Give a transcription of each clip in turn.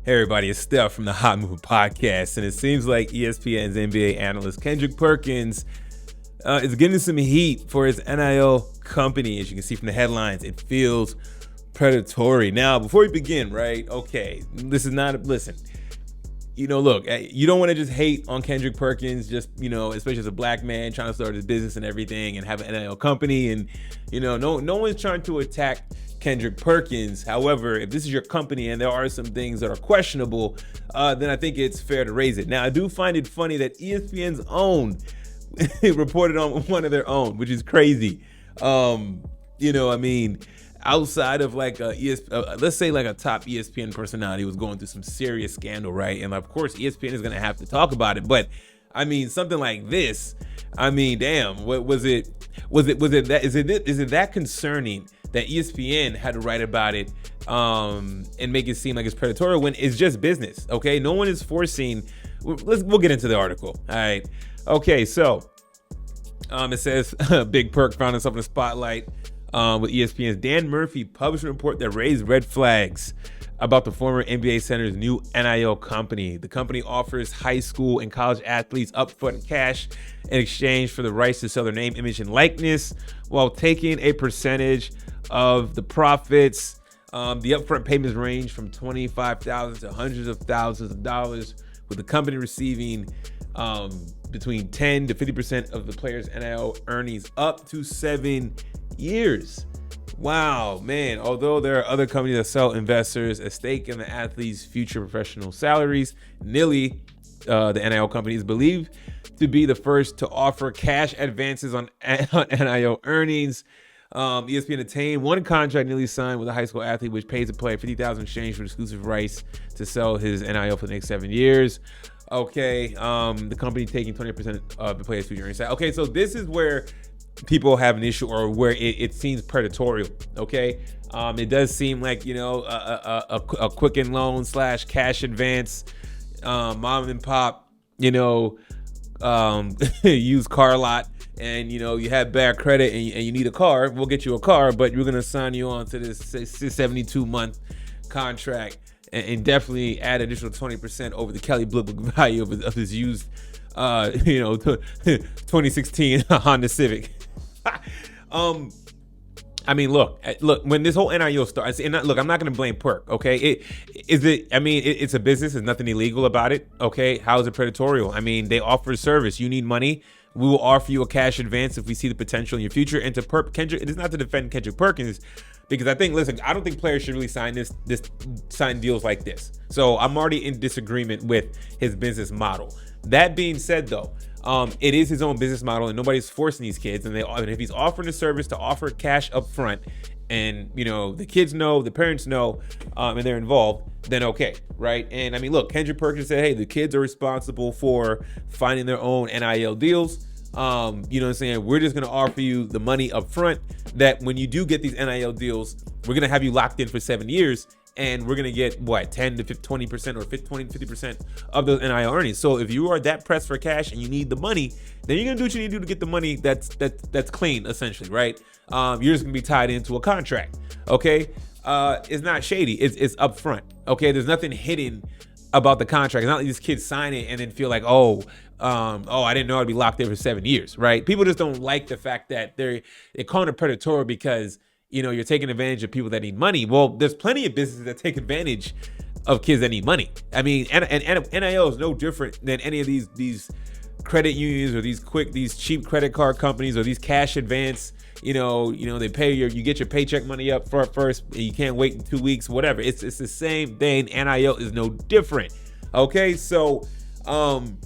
Hey everybody, it's Steph from the Hot Move Podcast, and it seems like ESPN's NBA analyst Kendrick Perkins is getting some heat for his NIL company. As you can see from the headlines, it feels predatory. Now, before we begin, right? Okay, listen. Look, you don't want to just hate on Kendrick Perkins, especially as a black man trying to start his business and everything and have an NIL company. And, no one's trying to attack Kendrick Perkins. However, if this is your company and there are some things that are questionable, then I think it's fair to raise it. Now, I do find it funny that ESPN's own reported on one of their own, which is crazy. Outside of let's say like a top ESPN personality was going through some serious scandal, right? And of course, ESPN is going to have to talk about it. But I mean, something like this, damn, what was it? Is it that concerning that ESPN had to write about it and make it seem like it's predatory when it's just business? Okay, no one is forcing. We'll get into the article. All right. Okay, so it says Big Perk found himself in the spotlight with ESPN's Dan Murphy published a report that raised red flags about the former NBA center's new NIL company. The company offers high school and college athletes upfront cash in exchange for the rights to sell their name, image, and likeness, while taking a percentage of the profits. The upfront payments range from $25,000 to hundreds of thousands of dollars, with the company receiving between 10 to 50% of the players' NIL earnings up to 7 years. Wow, man. Although there are other companies that sell investors a stake in the athletes' future professional salaries, NIL, the NIL company, is believed to be the first to offer cash advances on NIL earnings. ESPN attained one contract NIL signed with a high school athlete, which pays the player $50,000 in exchange for exclusive rights to sell his NIL for the next 7 years. Okay, the company taking 20% of the player's future earnings. Okay, so this is where people have an issue, or where it seems predatory. Okay, it does seem like a Quicken Loan / cash advance, mom and pop, used car lot, and you have bad credit and you need a car. We'll get you a car, but we're gonna sign you on to this 72-month contract and definitely add additional 20% over the Kelly Blue Book value of his used 2016 Honda Civic. Look, when this whole NIL starts, and look, I'm not going to blame Perk, okay? It's a business. There's nothing illegal about it, okay? How is it predatory? I mean, they offer a service. You need money. We will offer you a cash advance if we see the potential in your future. And to Kendrick, it is not to defend Kendrick Perkins, because I don't think players should really sign sign deals like this. So I'm already in disagreement with his business model. That being said, though, it is his own business model, and nobody's forcing these kids. And if he's offering a service to offer cash up front, and the kids know, the parents know, and they're involved, then okay, right? And I mean, look, Kendrick Perkins said, hey, the kids are responsible for finding their own NIL deals. We're just gonna offer you the money up front, that when you do get these NIL deals, we're gonna have you locked in for 7 years. And we're going to get 10 to 20% or 20 to 50% of those NIL earnings. So if you are that pressed for cash and you need the money, then you're going to do what you need to do to get the money that's clean, essentially, right? You're just going to be tied into a contract, okay? It's not shady. It's upfront, okay? There's nothing hidden about the contract. It's not like these kids sign it and then feel like, I didn't know I'd be locked in for 7 years, right? People just don't like the fact that they're calling it predatory because you're taking advantage of people that need money. Well, there's plenty of businesses that take advantage of kids that need money. I mean, and NIL is no different than any of these credit unions or these cheap credit card companies or these cash advance. They pay you get your paycheck money up first. And you can't wait in 2 weeks, whatever. It's the same thing. NIL is no different. Okay, so and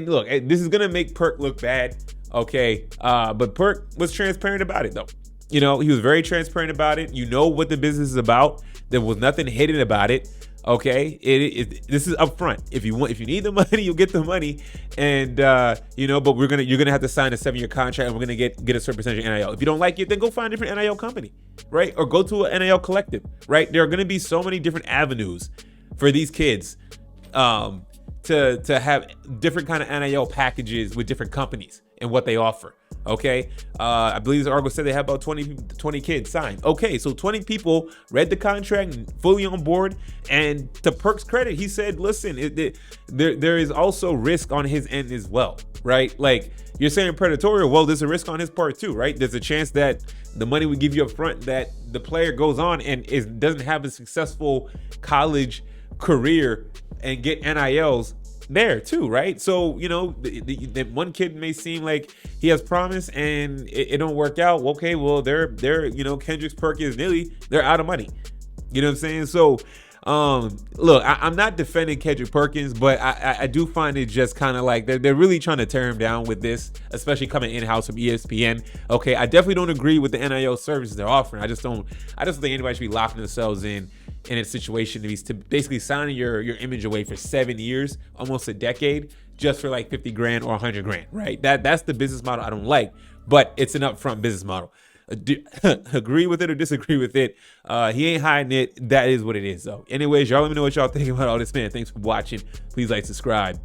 look, this is gonna make Perk look bad. Okay, but Perk was transparent about it though. He was very transparent about it. What the business is about. There was nothing hidden about it. Okay, this is upfront. If you need the money, you'll get the money, and but you're gonna have to sign a 7-year contract, and we're gonna get a certain percentage of NIL. If you don't like it, then go find a different NIL company, right? Or go to an NIL collective, right? There are gonna be so many different avenues for these kids to have different kind of NIL packages with different companies and what they offer. Okay. I believe the article said they have about 20 kids signed. Okay. So 20 people read the contract, fully on board. And to Perk's credit, he said, listen, there is also risk on his end as well, right? Like, you're saying predatory. Well, there's a risk on his part too, right? There's a chance that the money we give you up front, that the player goes on and doesn't have a successful college career and get NILs there too, right? So, you know, the one kid may seem like he has promise and it don't work out. Okay, well, they're you know, Kendrick Perkins, they're out of money. You know what I'm saying? So, look, I'm not defending Kendrick Perkins, but I do find it just kind of like they're really trying to tear him down with this, especially coming in-house from ESPN. Okay, I definitely don't agree with the NIL services they're offering. I just don't think anybody should be locking themselves in a situation to basically signing your image away for 7 years, almost a decade, just for like 50 grand or 100 grand, right? That's the business model I don't like, but it's an upfront business model. Agree with it or disagree with it, he ain't hiding it. That is what it is, though. Anyways, y'all let me know what y'all think about all this, man. Thanks for watching. Please like, subscribe.